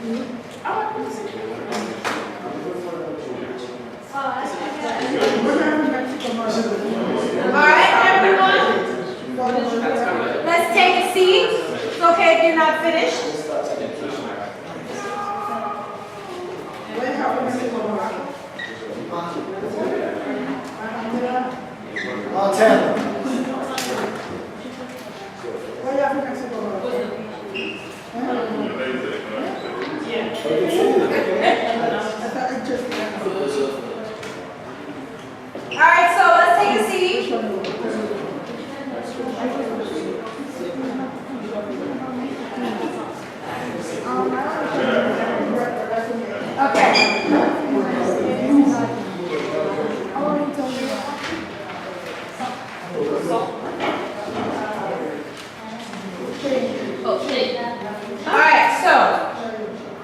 Alright, everyone? Let's take a seat. It's okay if you're not finished. Alright, so let's take a seat. Okay. Alright, so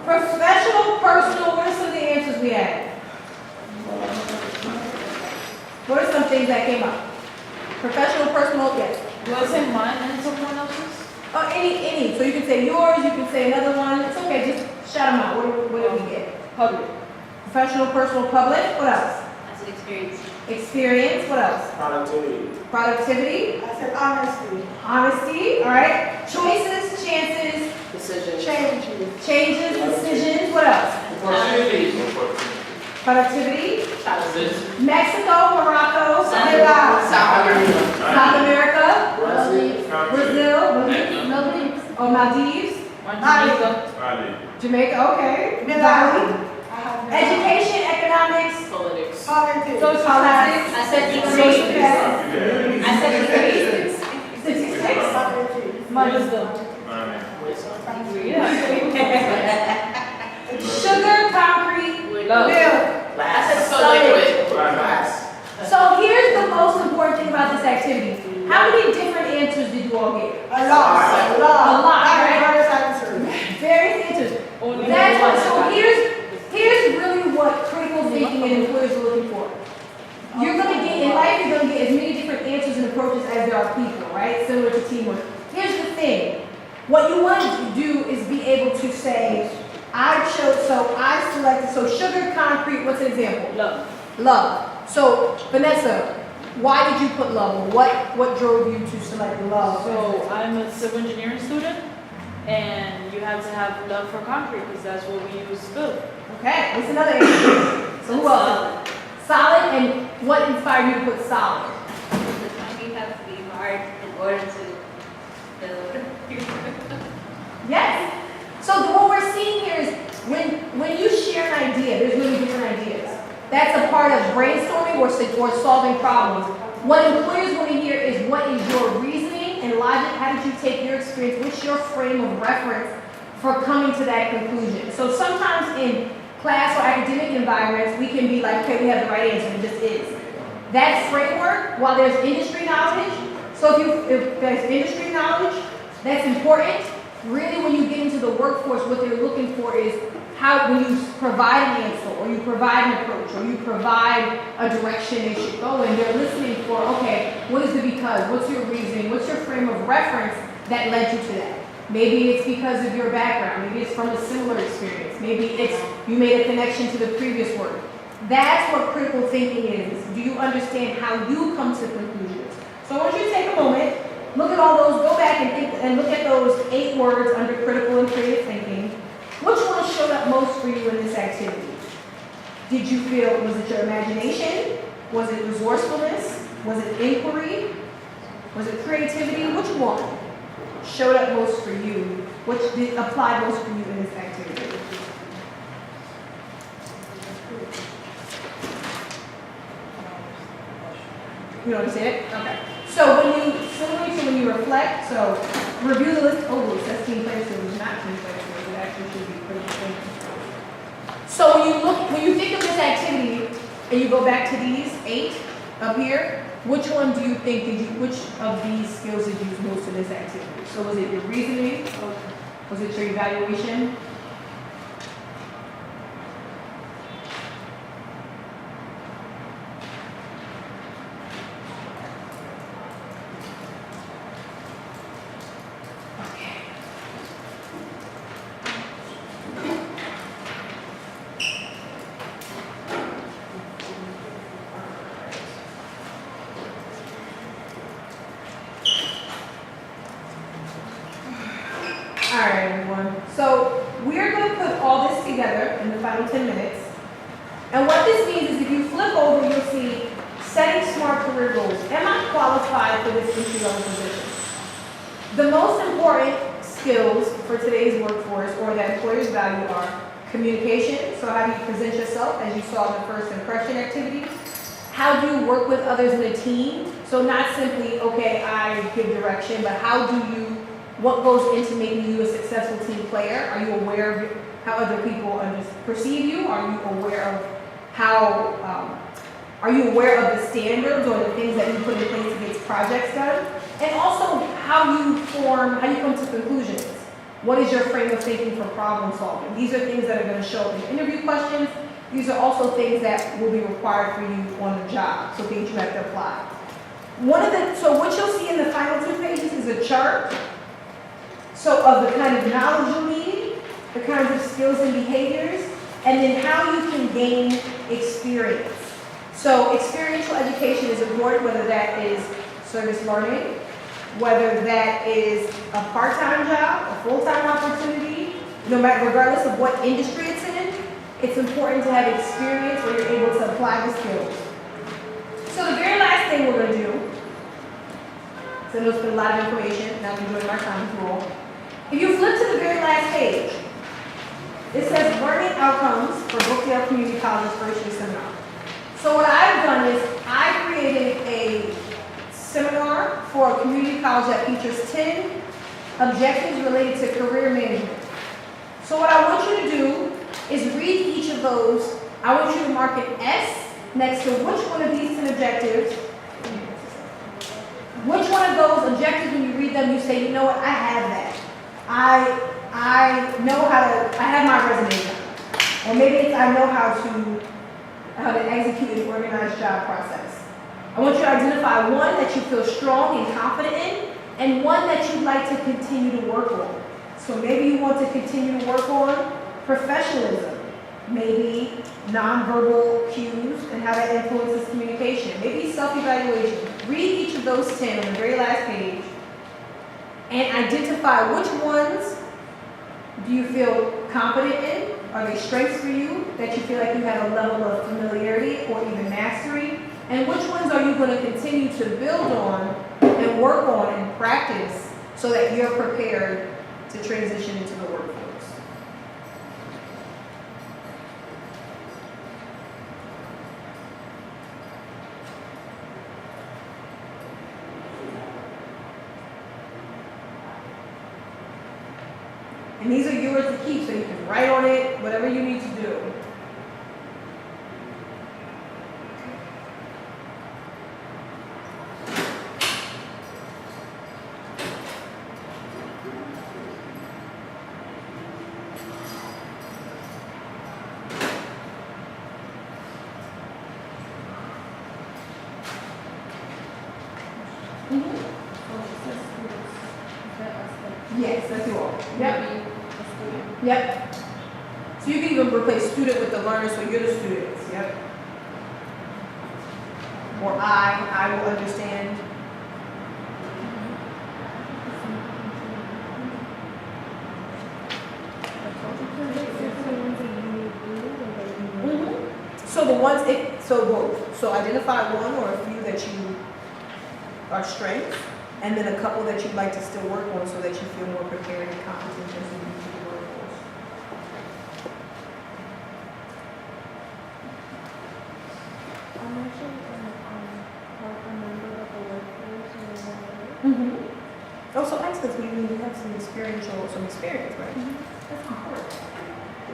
professional, personal, what are some of the answers we had? What are some things that came up? Professional, personal, yes. Was it mine and someone else's? Oh, any. So you can say yours, you can say another one. It's okay, just shout them out. What did we get? Public. Professional, personal, public. What else? I said experience. Experience. What else? Productivity. Productivity. I said honesty. Honesty. All right. Choices, chances, Decision. changes, decisions. What else? Productivity. Mexico, Morocco, South America, Brazil, Maldives, Jamaica, okay. Bali. Education, economics, Politics. politics. I said I said statistics. Wisdom. Sugar, concrete, Love. milk. I said solid. So here's the most important thing about this activity. How many different answers did you all get? A lot, right? Various answers. Various answers. Only That's what, one. so here's really what critical thinking and employers are looking for. You're gonna get, in life, you're gonna get as many different answers and approaches as there are people, right? Similar to teamwork. Here's the thing. What you want to do is be able to say, I selected, so sugar, concrete, what's an example? Love. Love. So, Vanessa, why did you put love? What drove you to select love? So I'm a civil engineering student, and you have to have love for concrete because that's what we use to build. Okay, what's another answer? So who else? Solid, and what inspired you to put solid? The concrete has to be hard in order to build. Yes. So what we're seeing here is when you share an idea, there's really different ideas. That's a part of brainstorming or solving problems. What employers want to hear is what is your reasoning and logic? How did you take your experience? What's your frame of reference for coming to that conclusion? So sometimes in class or academic environments, we can be like, okay, we have the right answer, it just is. That framework, while there's industry knowledge, so if there's industry knowledge, that's important. Really, when you get into the workforce, what they're looking for is how, when you provide an answer, or you provide an approach, or you provide a direction they should go in, they're listening for, okay, what is the because? What's your reasoning? What's your frame of reference that led you to that? Maybe it's because of your background. Maybe it's from a similar experience. Maybe it's you made a connection to the previous work. That's what critical thinking is. Do you understand how you come to conclusions? So I want you to take a moment, look at all those, go back and think and look at those 8 words under critical and creative thinking. Which one showed up most for you in this activity? Did you feel, was it your imagination? Was it resourcefulness? Was it inquiry? Was it creativity? Which one showed up most for you? Which did apply most for you in this activity? You don't understand it? Okay. So similarly to when you reflect, so review the list. Oh, it says team player skills, not team player skills. It actually should be critical thinking. So when you think of this activity, and you go back to these 8 up here, which one do you think which of these skills did you use most in this activity? So was it your reasoning? Was it your evaluation? together in the final 10 minutes. And what this means is if you flip over, you'll see setting smart career goals. Am I qualified for this entry-level position? The most important skills for today's workforce or that employers value are communication, so how do you present yourself as you saw in the first impression activity? How do you work with others in a team? So not simply, okay, I give direction, but what goes into making you a successful team player? Are you aware of how other people perceive you? Are you aware of are you aware of the standards or the things that you put in place to get projects done? And also how you come to conclusions. What is your frame of thinking for problem solving? These are things that are going to show up in interview questions. These are also things that will be required for you on the job, so things you have to apply. So what you'll see in the final 2 pages is a chart of the kind of knowledge you need, the kinds of skills and behaviors, and then how you can gain experience. So experiential education is important, whether that is service learning, whether that is a part-time job, a full-time opportunity, regardless of what industry it's in, it's important to have experience where you're able to apply the skills. So the very last thing we're going to do, so I know it's been a lot of information, and I've enjoyed my time with you all. If you flip to the very last page, it says Learning Outcomes for Brookdale Community College's first year seminar. So what I've done is I created a seminar for a community college that features 10 objectives related to career management. So what I want you to do is read each of those. I want you to mark an S next to which one of these 10 objectives. Which one of those objectives, when you read them, you say, you know what, I have that. I know I have my resume done. Or maybe it's I know how to execute an organized job process. I want you to identify one that you feel strong and confident in, and one that you'd like to continue to work on. So maybe you want to continue to work on professionalism, maybe nonverbal cues and how that influences communication, maybe self-evaluation. Read each of those 10 on the very last page and identify which ones do you feel confident in. Are they strengths for you that you feel like you have a level of familiarity or even mastery? And which ones are you going to continue to build on and work on and practice so that you're prepared to transition into the workforce? And these are yours to keep, so you can write on it, whatever you need to do. Yes, that's you all. Yep. Yep. So you can even replace student with the learner, so you're the students. Yep. Or I will understand. So the ones, so both. So identify one or a few that you are strengths, and then a couple that you'd like to still work on so that you feel more prepared and competent as you move through the workforce. I'm actually a member of the workforce Also, excellent. We need to have some experience, right? That's important.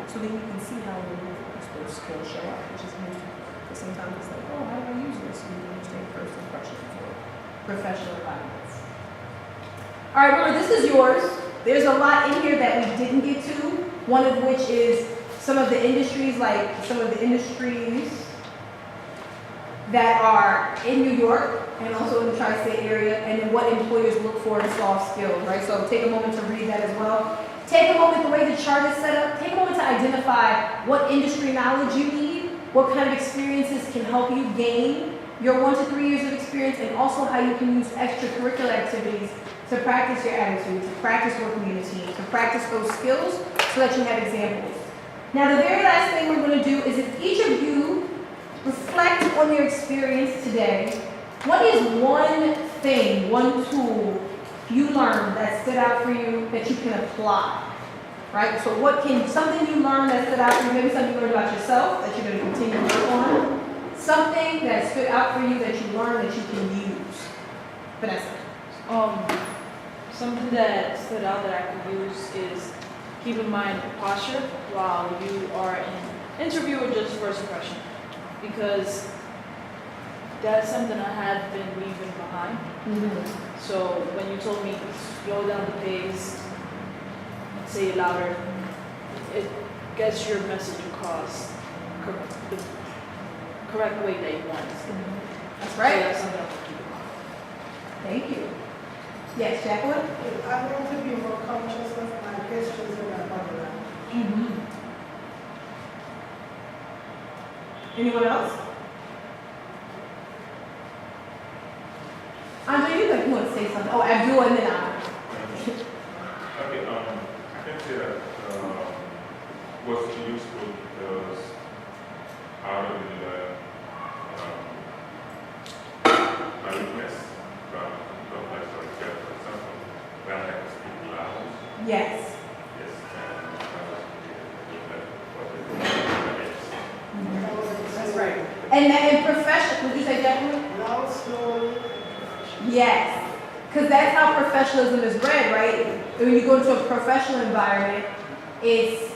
So then you can see how the workforce those skills show up, which is useful. Because sometimes it's like, oh, how do I use this? And you understand first impressions or professional environments. All right, remember, this is yours. There's a lot in here that we didn't get to, one of which is some of the industries that are in New York and also in the tri-state area, and then what employers look for in soft skills, right? So take a moment to read that as well. Take a moment, the way the chart is set up, take a moment to identify what industry knowledge you need, what kind of experiences can help you gain your 1 to 3 years of experience, and also how you can use extracurricular activities to practice your attitude, to practice working in a team, to practice those skills so that you have examples. Now, the very last thing we're going to do is if each of you reflect on your experience today, what is one thing, one tool you learned that stood out for you that you can apply? Right? So what can, something you learned that stood out for you, maybe something you learned about yourself that you're going to continue to work on, something that stood out for you that you learned that you can use. Vanessa. Something that stood out that I could use is keep in mind posture while you are in interview or just first impression, because that's something I had been leaving behind. So when you told me slow down the pace, say it louder, it gets your message across the correct way that you want it. That's So right. that's something I keep in mind. Thank you. Yes, Jacqueline? I want to be more conscious of my gestures and my body language. Anyone else? Andre, you want to say something? Oh, Abdul and then I. Okay, I can say that was useful because I really learned my weakness from complex or care, for example, when I have to speak loud. Yes. Yes, and I was really That's right. And then in profession, would you say Jacqueline? Loud, slowly. Yes. Because that's how professionalism is bred, right? When you go into a professional environment, it's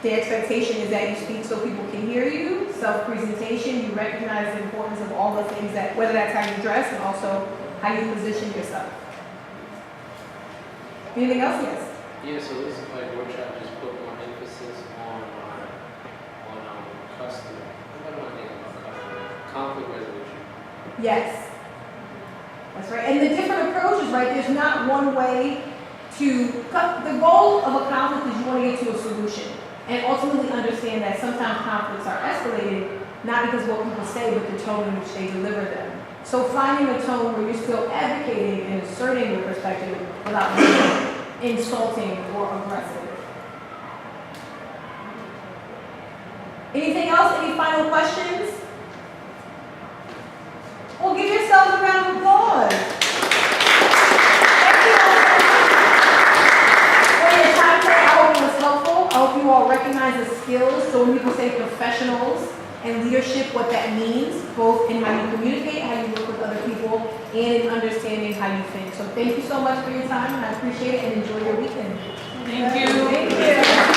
the expectation is that you speak so people can hear you, self-presentation, you recognize the importance of all the things that, whether that's how you dress and also how you position yourself. Anything else? Yes. Yeah, so this is like workshop just put more emphasis on customer. What do I think about customer? Conflict resolution. Yes. That's right. And the different approaches, right? There's not one way to cut. The goal of a conflict is you want to get to a solution and ultimately understand that sometimes conflicts are escalated, not because of what people say, but the tone in which they deliver them. So finding a tone where you're still advocating and asserting your perspective without being insulting or aggressive. Anything else? Any final questions? Well, give yourselves a round of applause. Thank you all for your time today. I hope it was helpful. I hope you all recognize the skills. So when people say professionals and leadership, what that means, both in how you communicate, how you work with other people, and in understanding how you think. So thank you so much for your time, and I appreciate it, and enjoy your weekend. Thank you. Thank you.